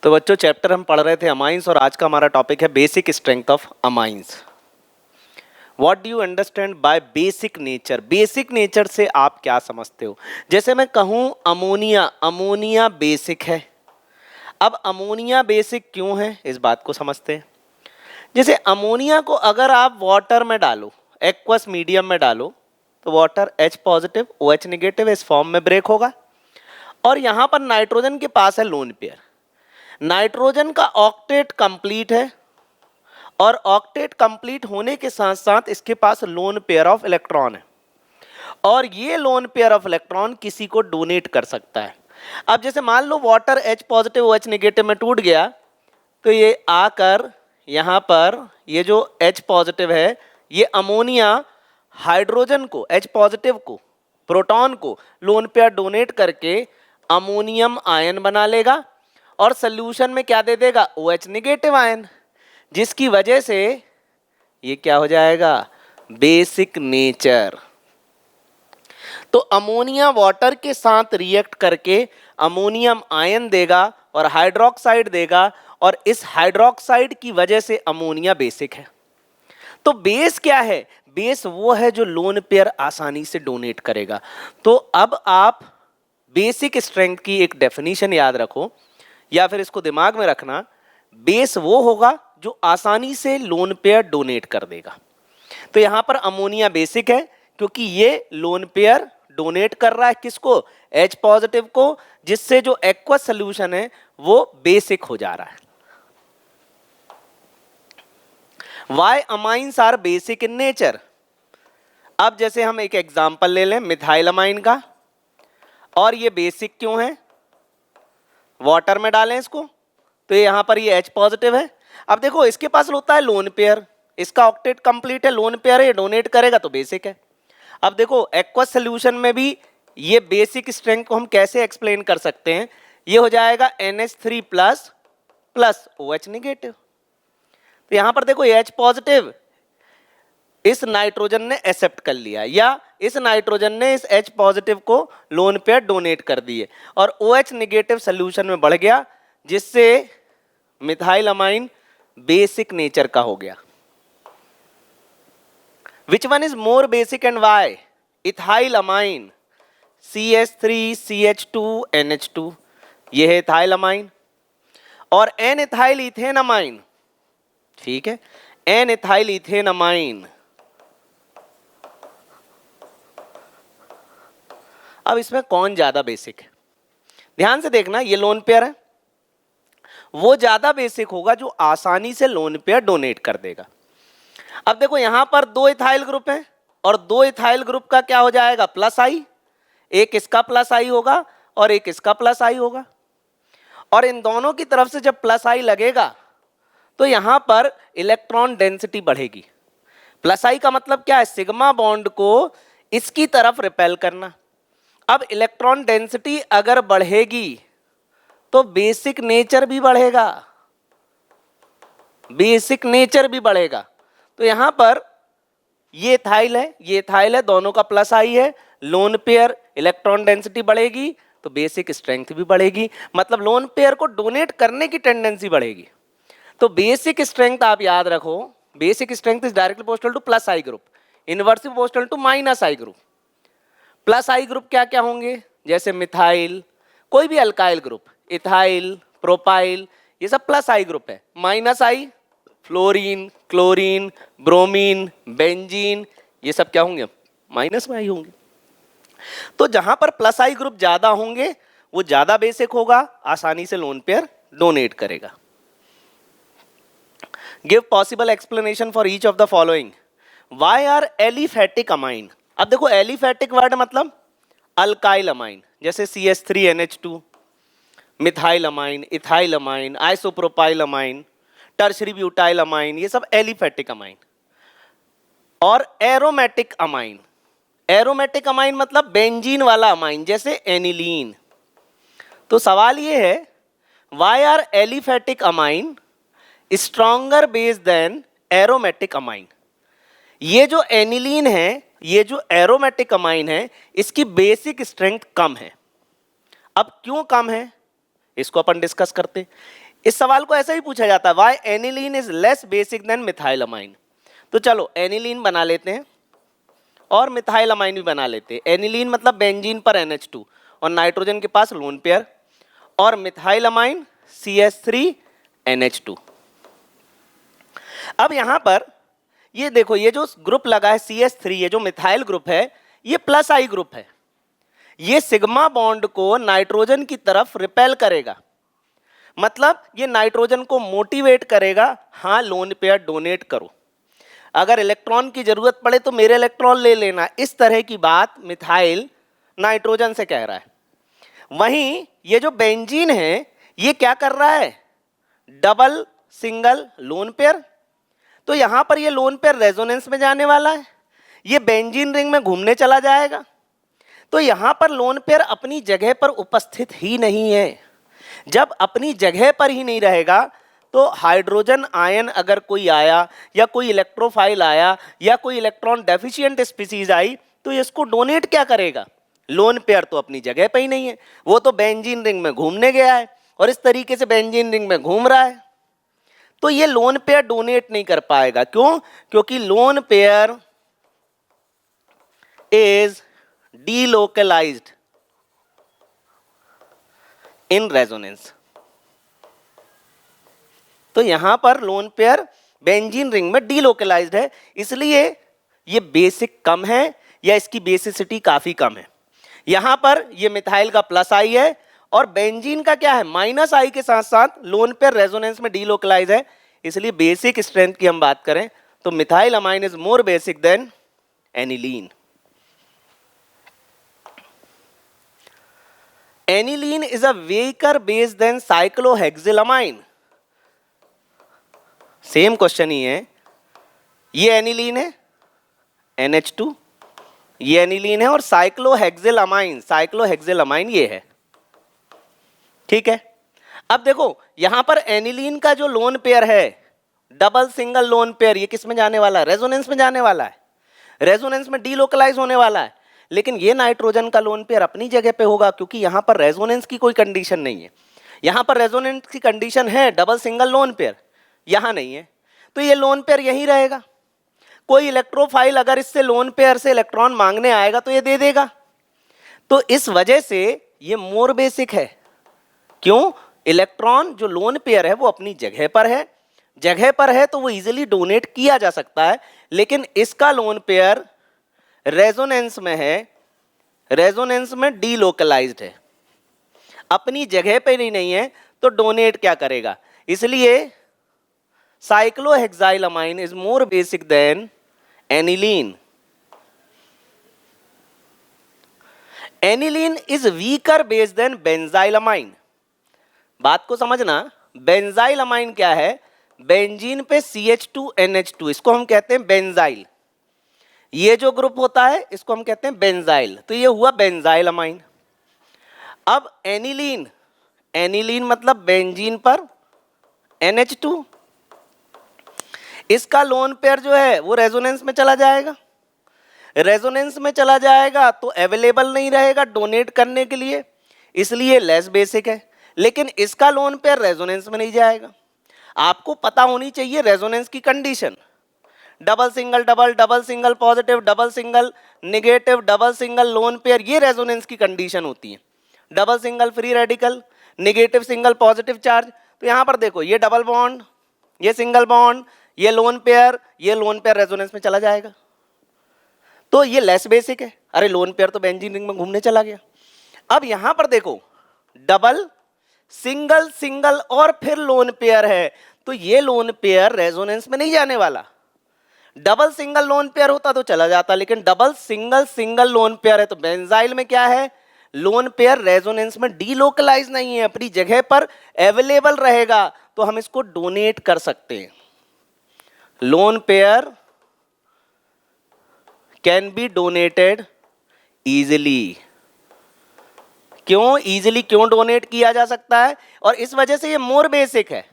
तो बच्चों चैप्टर हम पढ़ रहे थे अमाइंस और आज का हमारा टॉपिक है basic strength of amines. What do you understand by basic nature? Basic nature से आप क्या समझते हो? जैसे मैं कहूं अमोनिया, अमोनिया बेसिक है। अब अमोनिया बेसिक क्यों है इस बात को समझते हैं। जैसे अमोनिया को अगर आप वाटर में डालो, एक्वस मीडियम में डालो, तो water H positive OH negative इस फॉर्म में ब्रेक होगा और यहां पर नाइट्रोजन के पास है लोन पेयर। नाइट्रोजन का ऑक्टेट कंप्लीट है और ऑक्टेट कंप्लीट होने के साथ साथ इसके पास लोन पेयर ऑफ इलेक्ट्रॉन है और ये लोन पेयर ऑफ इलेक्ट्रॉन किसी को डोनेट कर सकता है। अब जैसे मान लो water H positive OH negative में टूट गया तो ये आकर यहाँ पर ये जो H पॉजिटिव है ये अमोनिया हाइड्रोजन को, H पॉजिटिव को, प्रोटॉन को लोन पेयर डोनेट करके अमोनियम आयन बना लेगा और सॉल्यूशन में क्या दे देगा? OH नेगेटिव आयन, जिसकी वजह से ये क्या हो जाएगा? Basic nature. तो अमोनिया वाटर के साथ रिएक्ट करके अमोनियम आयन देगा और हाइड्रोक्साइड देगा और इस हाइड्रोक्साइड की वजह से अमोनिया बेसिक है। तो बेस क्या है? बेस वो है जो लोन पेयर आसानी से डोनेट करेगा। तो अब आप बेसिक स्ट्रेंथ की एक डेफिनेशन याद रखो या फिर इसको दिमाग में रखना, बेस वो होगा जो आसानी से लोन पेयर डोनेट कर देगा। तो यहां पर अमोनिया बेसिक है क्योंकि ये लोन पेयर डोनेट कर रहा है किसको? H पॉजिटिव को, जिससे जो एक्वस सॉल्यूशन है वो बेसिक हो जा रहा है। Why amines are basic in nature? अब जैसे हम एक एग्जांपल ले लें मिथाइलमाइन का, और ये बेसिक क्यों है? वाटर में डालें इसको तो यहां पर ये H पॉजिटिव है। अब देखो इसके पास होता है लोन पेयर, इसका ऑक्टेट कंप्लीट है, लोन पेयर है, ये डोनेट करेगा तो बेसिक है। अब देखो एक्वस सॉल्यूशन में भी ये बेसिक स्ट्रेंथ को हम कैसे एक्सप्लेन कर सकते हैं? ये हो जाएगा NH3 plus plus OH negative. तो यहां पर देखो H पॉजिटिव इस नाइट्रोजन ने एक्सेप्ट कर लिया या इस नाइट्रोजन ने इस H पॉजिटिव को लोन पेयर डोनेट कर दिए और OH नेगेटिव सॉल्यूशन में बढ़ गया, जिससे मिथाइलमाइन बेसिक नेचर का हो गया। Which one is more basic and why? इथाइलमाइन CH3CH2 NH2 ये है इथाइलमाइन और N-ethyl इथेनामाइन, ठीक है, N-ethyl इथेनामाइन। अब इसमें कौन ज्यादा बेसिक है? ध्यान से देखना, ये लोन पेयर है, वो ज्यादा बेसिक होगा जो आसानी से लोन पेयर डोनेट कर देगा। अब देखो यहां पर दो इथाइल ग्रुप हैं और दो इथाइल ग्रुप का क्या हो जाएगा? प्लस आई, एक इसका प्लस आई होगा और एक इसका प्लस आई होगा और इन दोनों की तरफ से जब प्लस आई लगेगा तो यहां पर इलेक्ट्रॉन डेंसिटी बढ़ेगी। प्लस आई का मतलब क्या है? सिग्मा बॉन्ड को इसकी तरफ रिपेल करना। अब इलेक्ट्रॉन डेंसिटी अगर बढ़ेगी तो बेसिक नेचर भी बढ़ेगा, बेसिक नेचर भी बढ़ेगा। तो यहां पर ये इथाइल है, ये इथाइल है, दोनों का प्लस आई है, लोन पेयर इलेक्ट्रॉन डेंसिटी बढ़ेगी तो बेसिक स्ट्रेंथ भी बढ़ेगी, मतलब लोन पेयर को डोनेट करने की टेंडेंसी बढ़ेगी। तो बेसिक स्ट्रेंथ आप याद रखो, basic strength is directly proportional to plus I group, inversely proportional to minus I group. Plus I group क्या क्या होंगे? जैसे मिथाइल, कोई भी अल्काइल ग्रुप, इथाइल, प्रोपाइल, ये सब प्लस आई ग्रुप है। माइनस आई फ्लोरीन, क्लोरीन, ब्रोमीन, बेंजीन, ये सब क्या होंगे? माइनस में आई होंगे। तो जहां पर प्लस आई ग्रुप ज्यादा होंगे वो ज्यादा बेसिक होगा, आसानी से लोन पेयर डोनेट करेगा। Give possible explanation for each of the following. Why are aliphatic amine? अब देखो एलिफेटिक वर्ड मतलब अल्काइल अमाइन, जैसे CH3NH2, methylamine, ethylamine, isopropylamine, tertiary butyl amine, ये सब एलिफेटिक अमाइन। और एरोमेटिक अमाइन, एरोमेटिक अमाइन मतलब benzene वाला अमाइन, जैसे एनिलीन। तो सवाल ये है, why are aliphatic amine stronger base than aromatic amine? ये जो एनिलीन है, ये जो एरोमेटिक अमाइन है, इसकी बेसिक स्ट्रेंथ कम है। अब क्यों कम है इसको अपन डिस्कस करते। इस सवाल को ऐसा ही पूछा जाता है, why aniline is less basic than methylamine. तो चलो एनिलीन बना लेते हैं और मिथाइलामाइन भी बना लेते हैं। एनिलीन मतलब बेंजीन पर NH2 और नाइट्रोजन के पास लोन पेयर, और मिथाइलामाइन CH3NH2। अब यहां पर ये देखो, ये जो ग्रुप लगा है CH3, ये जो मिथाइल ग्रुप है, ये प्लस आई ग्रुप है। ये सिग्मा बॉन्ड को नाइट्रोजन की तरफ रिपेल करेगा, मतलब ये नाइट्रोजन को मोटिवेट करेगा, हाँ लोन पेयर डोनेट करो, अगर इलेक्ट्रॉन की जरूरत पड़े तो मेरे इलेक्ट्रॉन ले लेना। इस तरह की बात मिथाइल नाइट्रोजन से कह रहा है। वहीं ये जो बेंजीन है, ये क्या कर रहा है, डबल सिंगल लोन पेयर। तो यहां पर ये लोन पेयर रेजोनेंस में जाने वाला है, ये बेंजीन रिंग में घूमने चला जाएगा। तो यहां पर लोन पेयर अपनी जगह पर उपस्थित ही नहीं है। जब अपनी जगह पर ही नहीं रहेगा तो हाइड्रोजन आयन अगर कोई आया या कोई इलेक्ट्रोफाइल आया या कोई इलेक्ट्रॉन डेफिशिएंट स्पीसीज आई तो इसको डोनेट क्या करेगा। लोन पेयर तो अपनी जगह पे ही नहीं है, वो तो बेंजीन रिंग में घूमने गया है और इस तरीके से बेंजीन रिंग में घूम रहा है। तो ये लोन पेयर डोनेट नहीं कर पाएगा। क्यों? क्योंकि lone pair is delocalized in resonance. तो यहां पर लोन पेयर बेंजीन रिंग में डीलोकलाइज्ड है, इसलिए ये बेसिक कम है या इसकी बेसिसिटी काफी कम है। यहां पर ये मिथाइल का प्लस आई है और बेंजीन का क्या है, माइनस आई के साथ साथ लोन पेयर रेजोनेंस में डीलोकलाइज है। इसलिए बेसिक स्ट्रेंथ की हम बात करें तो methyl amine is more basic than aniline. Aniline is a weaker base than cyclohexylamine. Same question ही है। ये एनिलीन है NH2, ये एनिलीन है, और साइक्लोहेक्सिलामाइन ये है। ठीक है, अब देखो यहां पर एनिलीन का जो लोन पेयर है, डबल सिंगल लोन पेयर, ये किस में जाने वाला है, रेजोनेंस में जाने वाला है, रेजोनेंस में डीलोकलाइज होने वाला है। लेकिन ये नाइट्रोजन का लोन पेयर अपनी जगह पे होगा, क्योंकि यहां पर रेजोनेंस की कोई कंडीशन नहीं है। यहां पर रेजोनेंस की कंडीशन है डबल सिंगल लोन पेयर, यहां नहीं है, तो ये लोन पेयर यहीं रहेगा। कोई इलेक्ट्रोफाइल अगर इससे लोन पेयर से इलेक्ट्रॉन मांगने आएगा तो ये दे देगा। तो इस वजह से ये मोर बेसिक है। क्यों? इलेक्ट्रॉन जो लोन पेयर है वो अपनी जगह पर है, जगह पर है तो वो इजीली डोनेट किया जा सकता है। लेकिन इसका लोन पेयर रेजोनेंस में है, रेजोनेंस में डीलोकलाइज्ड है, अपनी जगह पे ही नहीं है, तो डोनेट क्या करेगा। इसलिए cyclohexylamine is more basic than aniline. Aniline is weaker base than benzylamine. बात को समझना, बेंजाइलामाइन क्या है, बेंजीन पे CH2NH2, इसको हम कहते हैं बेंजाइल। ये जो ग्रुप होता है इसको हम कहते हैं बेंजाइल, तो ये हुआ बेंजाइलामाइन। अब एनिलीन, एनिलीन मतलब बेंजीन पर NH2, इसका लोन पेयर जो है वो रेजोनेंस में चला जाएगा। रेजोनेंस में चला जाएगा तो अवेलेबल नहीं रहेगा डोनेट करने के लिए, इसलिए लेस बेसिक है। लेकिन इसका लोन पेयर रेजोनेंस में नहीं जाएगा। आपको पता होनी चाहिए रेजोनेंस की condition, double single double, double single positive, double single negative, double single lone pair, ये रेजोनेंस की कंडीशन होती है। Double single free radical, negative single positive charge. तो यहां पर देखो ये डबल बॉन्ड, ये सिंगल बॉन्ड, ये लोन पेयर रेजोनेंस में चला जाएगा, तो ये लेस बेसिक है। अरे लोन पेयर तो बेंजीन रिंग में घूमने चला गया। अब यहां पर देखो डबल सिंगल सिंगल और फिर लोन पेयर है, तो ये लोन पेयर रेजोनेंस में नहीं जाने वाला। डबल सिंगल लोन पेयर होता तो चला जाता, लेकिन double single single lone pair है, तो बेंजाइल में क्या है, लोन पेयर रेजोनेंस में डीलोकलाइज नहीं है, अपनी जगह पर अवेलेबल रहेगा, तो हम इसको डोनेट कर सकते हैं। Lone pair can be donated easily. क्यों इजिली, क्यों डोनेट किया जा सकता है, और इस वजह से ये मोर बेसिक है।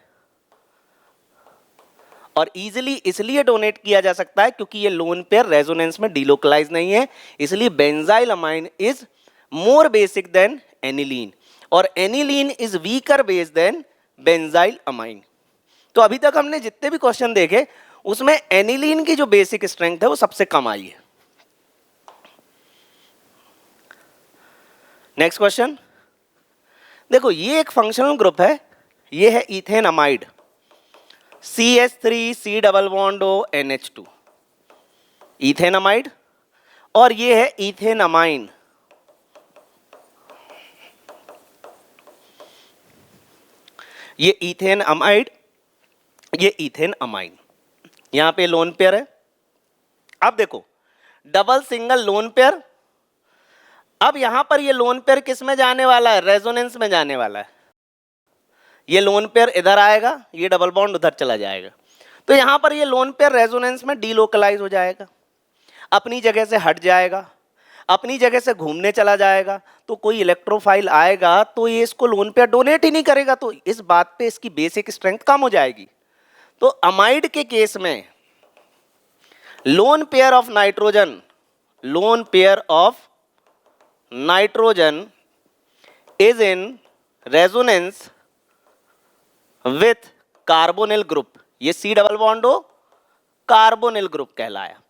और इजिली इसलिए डोनेट किया जा सकता है क्योंकि ये लोन पेयर रेजोनेंस में डीलोकलाइज नहीं है, इसलिए benzylamine is more basic than aniline, और aniline is weaker base than benzyl amine. तो अभी तक हमने जितने भी क्वेश्चन देखे उसमें एनिलीन की जो बेसिक स्ट्रेंथ है वो सबसे कम आई है। नेक्स्ट क्वेश्चन देखो, ये एक फंक्शनल ग्रुप है, ये है ethanamide, CH3 double bond O NH2, ethanamide. और ये है इथेनामाइन, ये इथेन अमाइड, ये इथेन अमाइन। यहां पे लोन पेयर है। अब देखो डबल सिंगल लोन पेयर, अब यहां पर ये लोन पेयर किस में जाने वाला है, रेजोनेंस में जाने वाला है। ये लोन पेयर इधर आएगा, ये डबल बॉन्ड उधर चला जाएगा, तो यहां पर ये लोन पेयर रेजोनेंस में डीलोकलाइज हो जाएगा, अपनी जगह से हट जाएगा, अपनी जगह से घूमने चला जाएगा। तो कोई इलेक्ट्रोफाइल आएगा तो ये इसको लोन पेयर डोनेट ही नहीं करेगा, तो इस बात पे इसकी बेसिक स्ट्रेंथ कम हो जाएगी। तो अमाइड के केस में lone pair of nitrogen, lone pair of nitrogen is in resonance with carbonyl group, ये C double bond O carbonyl group कहलाया।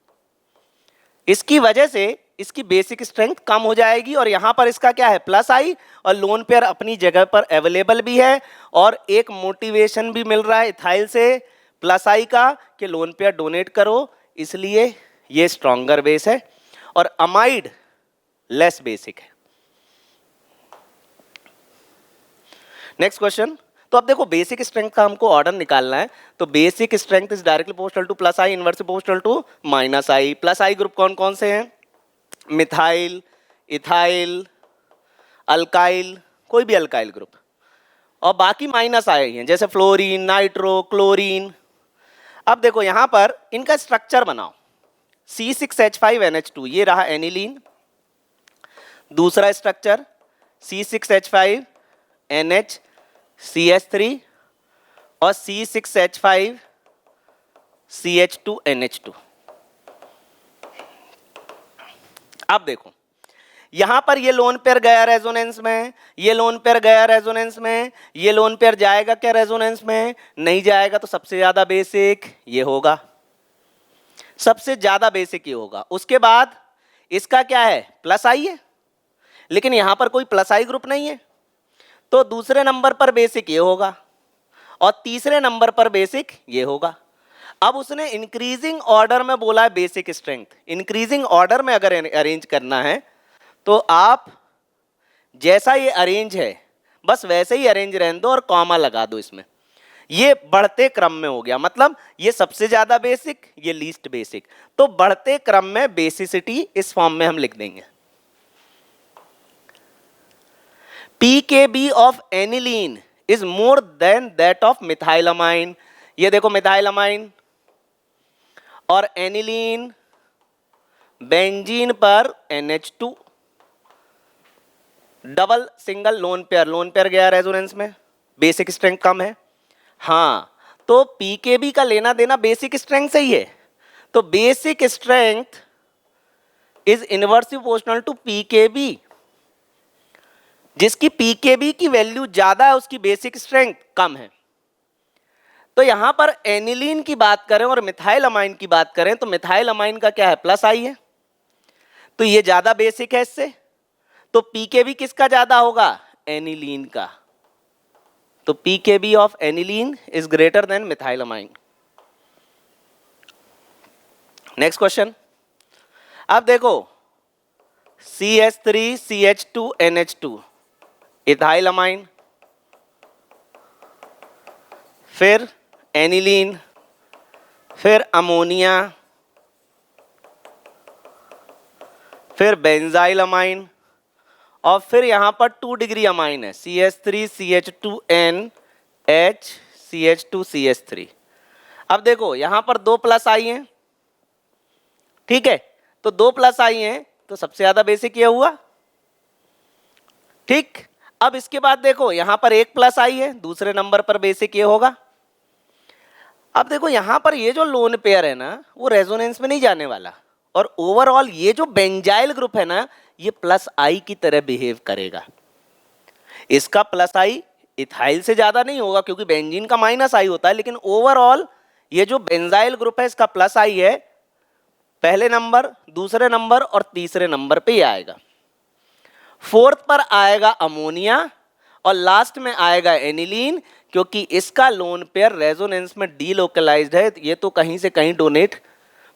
इसकी वजह से इसकी बेसिक स्ट्रेंथ कम हो जाएगी, और यहां पर इसका क्या है, प्लस आई, और लोन पेयर अपनी जगह पर अवेलेबल भी है, और एक मोटिवेशन भी मिल रहा है इथाइल से प्लस आई का कि लोन पेयर डोनेट करो, इसलिए ये स्ट्रॉन्गर बेस है, और अमाइड लेस बेसिक है। नेक्स्ट क्वेश्चन, तो अब देखो बेसिक स्ट्रेंथ का हमको ऑर्डर निकालना है, तो basic strength is directly proportional to plus I, inversely proportional to minus I. Plus I group कौन कौन से हैं, मिथाइल, इथाइल, अल्काइल, कोई भी अल्काइल ग्रुप, और बाकी माइनस आए हैं जैसे फ्लोरीन, नाइट्रो, क्लोरीन। अब देखो यहां पर इनका स्ट्रक्चर बनाओ, C6H5NH2, ये रहा एनिलीन, दूसरा स्ट्रक्चर C6H5NH और C6H5CH2NH2। अब देखो यहां पर ये लोन पेयर गया रेजोनेंस में, ये लोन पेयर गया रेजोनेंस में, ये लोन पेयर जाएगा क्या रेजोनेंस में, नहीं जाएगा, तो सबसे ज्यादा बेसिक ये होगा, सबसे ज्यादा बेसिक ये होगा। उसके बाद इसका क्या है, प्लस आई है, लेकिन यहां पर कोई प्लस आई ग्रुप नहीं है, तो दूसरे नंबर पर बेसिक ये होगा, और तीसरे नंबर पर बेसिक ये होगा। अब उसने इंक्रीजिंग ऑर्डर में बोला है बेसिक स्ट्रेंथ, इंक्रीजिंग ऑर्डर में अगर अरेंज करना है तो आप जैसा ये अरेंज है बस वैसे ही अरेंज रहने दो और कॉमा लगा दो इसमें, ये बढ़ते क्रम में हो गया, मतलब ये सबसे ज्यादा बेसिक, ये लीस्ट बेसिक, तो बढ़ते क्रम में बेसिसिटी इस फॉर्म में हम लिख देंगे। pKb of aniline is more than that of methylamine, ये देखो methylamine और aniline बेंजीन पर NH2, double single lone pair गया रेजोनेंस में, बेसिक स्ट्रेंथ कम है। हाँ, तो pKb का लेना देना बेसिक स्ट्रेंथ से ही है, तो basic strength is inversely proportional to pKb, जिसकी pKb की वैल्यू ज्यादा है उसकी बेसिक स्ट्रेंथ कम है। तो यहां पर एनिलीन की बात करें और मिथाइल अमाइन की बात करें तो मिथाइल अमाइन का क्या है, प्लस आई है, तो ये ज्यादा बेसिक है इससे, तो pKb किसका ज्यादा होगा, एनिलीन का, तो pKb of aniline is greater than methyl amine. Next question, अब देखो CH3CH2NH2 इथाइल अमाइन, फिर एनिलीन, फिर अमोनिया, फिर बेंजाइल अमाइन, और फिर यहां पर 2 डिग्री अमाइन है CH3CH2NH CH2CH3। अब देखो यहां पर 2 प्लस आई हैं, ठीक है, तो 2 प्लस आई हैं तो सबसे ज्यादा बेसिक ये हुआ, ठीक। अब इसके बाद देखो यहां पर 1 प्लस आई है, दूसरे नंबर पर बेसिक ये होगा। अब देखो यहां पर ये जो लोन पेयर है ना वो रेजोनेंस में नहीं जाने वाला, और ओवरऑल ये जो बेंजाइल ग्रुप है ना ये प्लस आई की तरह बिहेव करेगा, इसका प्लस आई इथाइल से ज्यादा नहीं होगा क्योंकि बेंजीन का माइनस आई होता है, लेकिन ओवरऑल ये जो बेंजाइल ग्रुप है इसका प्लस आई है, पहले नंबर, दूसरे नंबर और तीसरे नंबर पे ये आएगा। फोर्थ पर आएगा अमोनिया और लास्ट में आएगा एनिलीन, क्योंकि इसका लोन पेयर रेजोनेंस में डीलोकलाइज्ड है, ये तो कहीं से कहीं डोनेट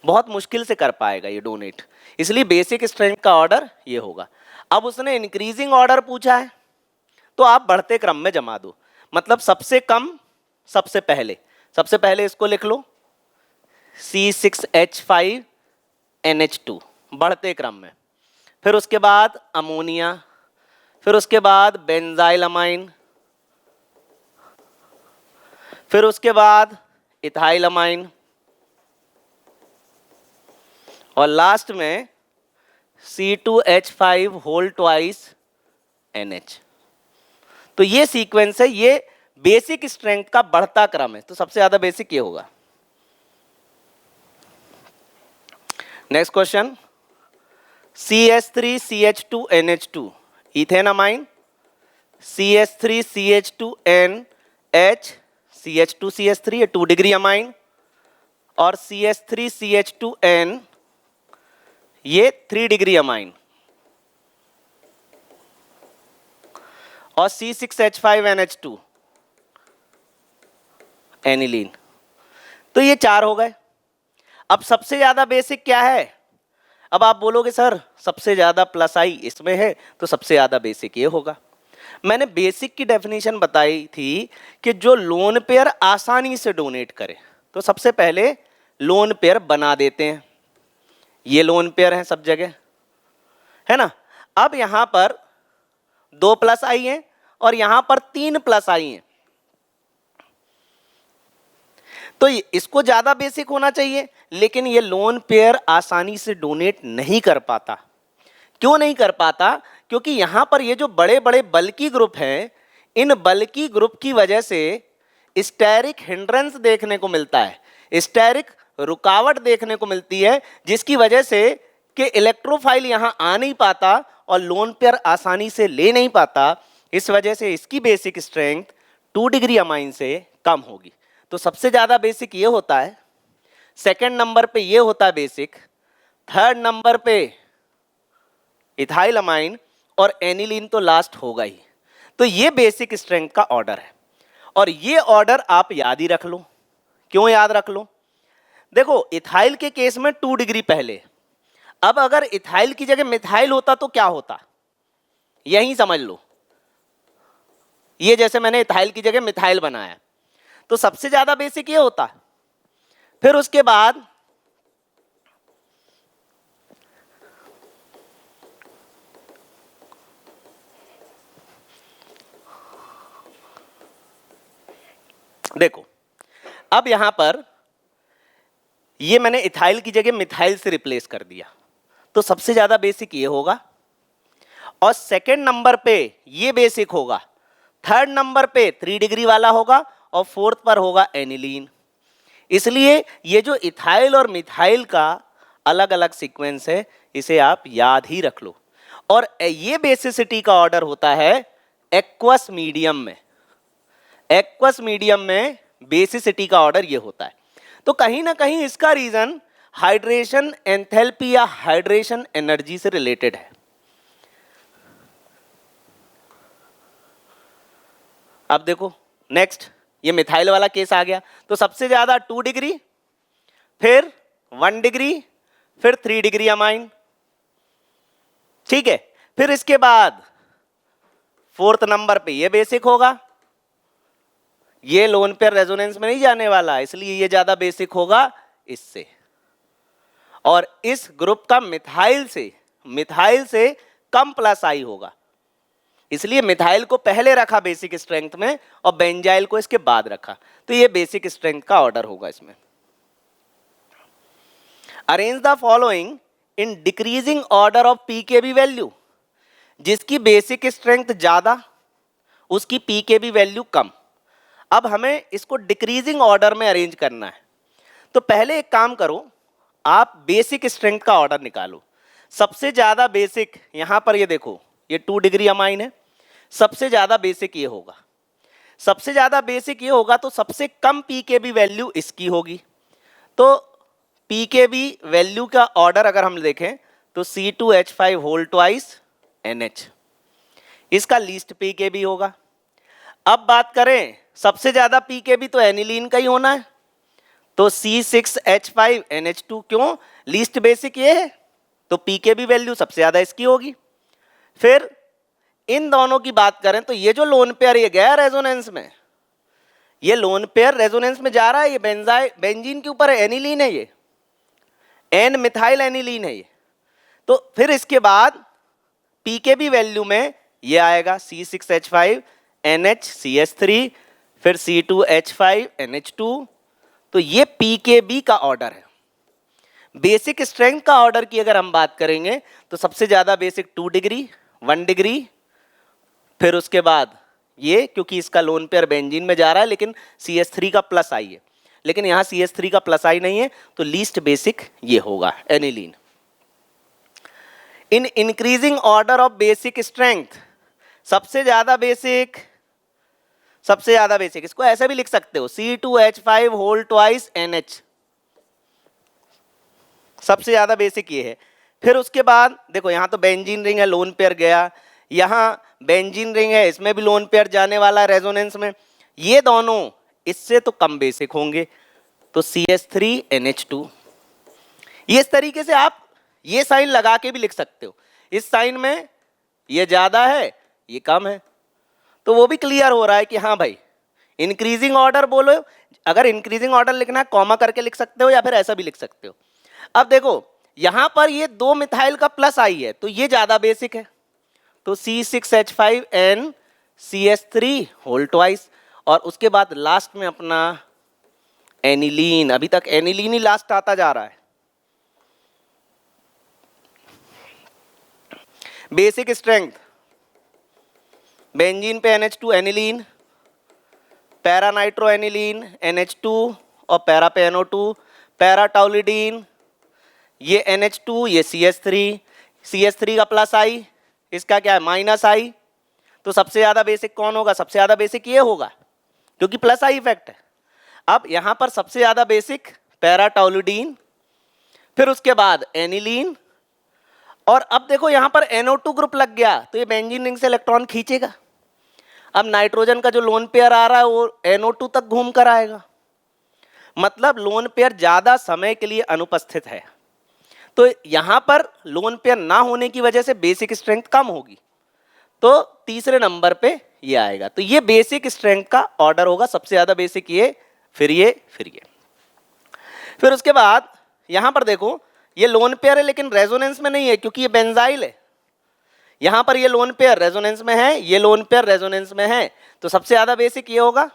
बहुत मुश्किल से कर पाएगा ये डोनेट, इसलिए बेसिक स्ट्रेंथ का ऑर्डर ये होगा। अब उसने इंक्रीजिंग ऑर्डर पूछा है तो आप बढ़ते क्रम में जमा दो, मतलब सबसे कम सबसे पहले इसको लिख लो C6H5NH2 बढ़ते क्रम में, फिर उसके बाद अमोनिया, फिर उसके बाद बेंजाइलमाइन, फिर उसके बाद इथाइलमाइन और लास्ट में C2H5 होल ट्वाइस NH। तो ये सीक्वेंस है, ये बेसिक स्ट्रेंथ का बढ़ता क्रम है, तो सबसे ज्यादा बेसिक ये होगा। Next question, CH3CH2NH2 ethanamine, CH3CH2NH CH2CH3 ये 2 डिग्री अमाइन और CH3CH2N ये 3 डिग्री अमाइन और C6H5NH2 एनिलीन। तो ये 4 हो गए। अब सबसे ज्यादा बेसिक क्या है? अब आप बोलोगे सर सबसे ज्यादा प्लस आई इसमें है तो सबसे ज्यादा बेसिक ये होगा। मैंने बेसिक की डेफिनेशन बताई थी कि जो लोन पेयर आसानी से डोनेट करे, तो सबसे पहले लोन पेयर बना देते हैं, ये लोन पेयर है सब जगह, है ना। अब यहां पर 2 प्लस आई हैं और यहां पर 3 प्लस आई हैं, तो इसको ज्यादा बेसिक होना चाहिए, लेकिन ये लोन पेयर आसानी से डोनेट नहीं कर पाता। क्यों नहीं कर पाता? क्योंकि यहां पर ये जो बड़े बड़े बल्की ग्रुप हैं, इन बल्की ग्रुप की वजह से स्टेरिक हिंड्रेंस देखने को मिलता है, स्टेरिक रुकावट देखने को मिलती है, जिसकी वजह से कि इलेक्ट्रोफाइल यहां आ नहीं पाता और लोन पेयर आसानी से ले नहीं पाता। इस वजह से इसकी बेसिक स्ट्रेंथ 2 डिग्री अमाइन से कम होगी। तो सबसे ज्यादा बेसिक ये होता है, सेकंड नंबर पे ये होता है बेसिक, थर्ड नंबर पे इथाइलमाइन और एनिलीन तो लास्ट होगा ही। तो ये बेसिक स्ट्रेंथ का ऑर्डर है और ये ऑर्डर आप याद ही रख लो। क्यों याद रख लो? देखो इथाइल के केस में 2 डिग्री पहले, अब अगर इथाइल की जगह मिथाइल होता तो क्या होता, यही समझ लो। ये जैसे मैंने इथाइल की जगह मिथाइल बनाया, तो सबसे ज्यादा बेसिक ये होता। फिर उसके बाद देखो, अब यहां पर ये मैंने इथाइल की जगह मिथाइल से रिप्लेस कर दिया, तो सबसे ज्यादा बेसिक ये होगा और सेकंड नंबर पे ये बेसिक होगा, थर्ड नंबर पे 3 डिग्री वाला होगा और फोर्थ पर होगा एनिलीन। इसलिए ये जो इथाइल और मिथाइल का अलग अलग सीक्वेंस है, इसे आप याद ही रख लो। और ये बेसिसिटी का ऑर्डर होता है एक्वस मीडियम में, एक्वस मीडियम में बेसिसिटी का ऑर्डर ये होता है। तो कहीं ना कहीं इसका रीजन हाइड्रेशन एंथैल्पी या हाइड्रेशन एनर्जी से रिलेटेड है। अब देखो नेक्स्ट, ये मिथाइल वाला केस आ गया, तो सबसे ज्यादा 2 डिग्री, फिर 1 डिग्री, फिर 3 डिग्री अमाइन, ठीक है। फिर इसके बाद फोर्थ नंबर पे ये बेसिक होगा, ये लोन पेयर रेजोनेंस में नहीं जाने वाला, इसलिए ये ज्यादा बेसिक होगा इससे। और इस ग्रुप का मिथाइल से कम प्लस आई होगा, इसलिए मिथाइल को पहले रखा बेसिक स्ट्रेंथ में और बेंजाइल को इसके बाद रखा। तो ये बेसिक स्ट्रेंथ का ऑर्डर होगा इसमें। Arrange the following in decreasing order of pKb value, जिसकी बेसिक स्ट्रेंथ ज्यादा उसकी पीकेबी वैल्यू कम। अब हमें इसको डिक्रीजिंग ऑर्डर में अरेंज करना है, तो पहले एक काम करो, आप बेसिक स्ट्रेंथ का ऑर्डर निकालो। सबसे ज्यादा बेसिक यहां पर ये देखो, ये 2 डिग्री अमाइन है, सबसे ज्यादा बेसिक ये होगा। सबसे ज्यादा बेसिक ये होगा तो सबसे कम पीकेबी वैल्यू इसकी होगी। तो पीकेबी वैल्यू का ऑर्डर अगर हम देखें तो C2H5 होल ट्वाइस NH, इसका लीस्ट पीकेबी होगा। अब बात करें सबसे ज्यादा पीकेबी तो एनिलीन का ही होना है, तो C6H5 NH2, क्यों? लीस्ट बेसिक ये है तो पीकेबी वैल्यू सबसे ज्यादा इसकी होगी। फिर इन दोनों की बात करें तो ये जो लोन पेयर ये गया रेजोनेंस में, ये लोन पेयर रेजोनेंस में जा रहा है, ये बेंजीन के ऊपर है, एनिलीन है, ये एन मिथाइल एनिलीन है ये। तो फिर इसके बाद पीकेबी वैल्यू में ये आएगा C6H5 NHCH3, फिर C2H5 NH2। तो ये पीकेबी का ऑर्डर है। बेसिक स्ट्रेंथ का ऑर्डर की अगर हम बात करेंगे तो सबसे ज्यादा बेसिक 2 डिग्री, 1 डिग्री, फिर उसके बाद ये, क्योंकि इसका लोन पेयर बेंजीन में जा रहा है लेकिन CH3 का प्लस आई है, लेकिन यहां CH3 का प्लस आई नहीं है, तो लीस्ट बेसिक ये होगा aniline. In increasing order of basic strength, सबसे ज्यादा बेसिक, सबसे ज्यादा बेसिक, इसको ऐसे भी लिख सकते हो C2H5 होल ट्वाइस NH, सबसे ज्यादा बेसिक ये है। फिर उसके बाद देखो यहां तो बेंजीन रिंग है, लोन पेयर गया, यहां बेंजीन रिंग है, इसमें भी लोन पेयर जाने वाला रेजोनेंस में, ये दोनों इससे तो कम बेसिक होंगे, तो CH3 NH2। ये इस तरीके से आप ये साइन लगा के भी लिख सकते हो, इस साइन में ये ज्यादा है ये कम है, तो वो भी क्लियर हो रहा है कि हाँ भाई इंक्रीजिंग ऑर्डर बोलो, अगर इंक्रीजिंग ऑर्डर लिखना है कॉमा करके लिख सकते हो या फिर ऐसा भी लिख सकते हो। अब देखो यहां पर ये 2 मिथाइल का प्लस आई है तो ये ज्यादा बेसिक है, तो C6H5 NCH3 होल ट्वाइस, और उसके बाद लास्ट में अपना एनिलीन, अभी तक एनिलीन ही लास्ट आता जा रहा है। बेसिक स्ट्रेंथ बेंजीन पे NH2 aniline, para nitro aniline NH2 और पैरा पे NO2, पैरा टाउलिडीन, ये NH2 ये CH3 का प्लस आई, इसका क्या है माइनस आई, तो सबसे ज्यादा बेसिक कौन होगा? सबसे ज्यादा बेसिक ये होगा क्योंकि प्लस आई इफेक्ट है। अब यहां पर सबसे ज्यादा बेसिक पैरा टाउलिडीन, फिर उसके बाद एनिलीन, और अब देखो यहां पर NO2 ग्रुप लग गया तो ये बेंजीन रिंग से इलेक्ट्रॉन खींचेगा। अब नाइट्रोजन का जो लोन पेयर आ रहा है वो NO2 तक घूम कर आएगा, मतलब लोन पेयर ज्यादा समय के लिए अनुपस्थित है, तो यहां पर लोन पेयर ना होने की वजह से बेसिक स्ट्रेंथ कम होगी, तो तीसरे नंबर पे ये आएगा। तो ये बेसिक स्ट्रेंथ का ऑर्डर होगा, सबसे ज्यादा बेसिक ये, फिर ये, फिर ये। फिर उसके बाद यहां पर देखो ये लोन पेयर है लेकिन रेजोनेंस में नहीं है क्योंकि ये बेंजाइल है, यहां पर ये लोन पेयर रेजोनेंस में है, ये लोन पेयर रेजोनेंस में है, तो सबसे ज्यादा बेसिक ये होगा।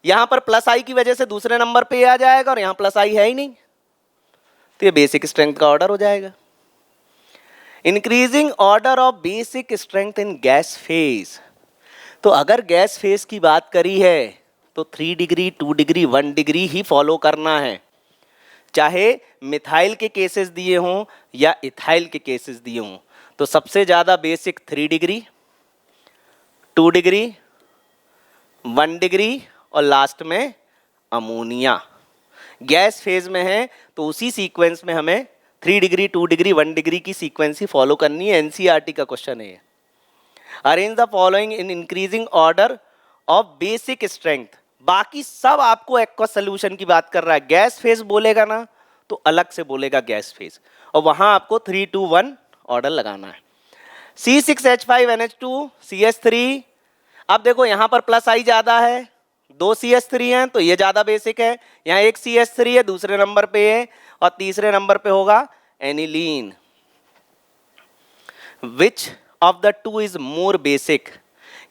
यहां पर प्लस आई की वजह से दूसरे नंबर पे आ जाएगा और यहां प्लस आई है ही नहीं, तो ये बेसिक स्ट्रेंथ का ऑर्डर हो जाएगा। Increasing order of basic strength in gas phase, तो अगर गैस फेज की बात करी है तो 3 डिग्री, 2 डिग्री, 1 डिग्री ही फॉलो करना है, चाहे मिथाइल के केसेस दिए हों या इथाइल के केसेस दिए हों। तो सबसे ज्यादा बेसिक 3 डिग्री, 2 डिग्री, 1 डिग्री और लास्ट में अमोनिया। गैस फेज में है तो उसी सीक्वेंस में हमें 3 डिग्री, 2 डिग्री, 1 डिग्री की सीक्वेंस ही फॉलो करनी है। NCERT का क्वेश्चन है। Arrange the following in increasing order of basic strength. बाकी सब आपको एक्वा सोल्यूशन की बात कर रहा है, गैस फेज बोलेगा ना तो अलग से बोलेगा गैस फेज, और वहां आपको 3, 2, 1 ऑर्डर लगाना है। C6H5 NH2 CH3, अब देखो यहां पर प्लस आई ज्यादा है, 2 CH3 हैं तो ये ज्यादा बेसिक है, यहाँ एक CH3 है दूसरे नंबर पे है और तीसरे नंबर पे होगा aniline. Which of the two is more basic,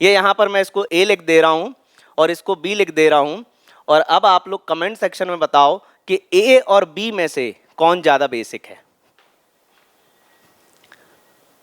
ये यहां पर मैं इसको A लिख दे रहा हूं और इसको B लिख दे रहा हूं, और अब आप लोग कमेंट सेक्शन में बताओ कि A और B में से कौन ज्यादा बेसिक है।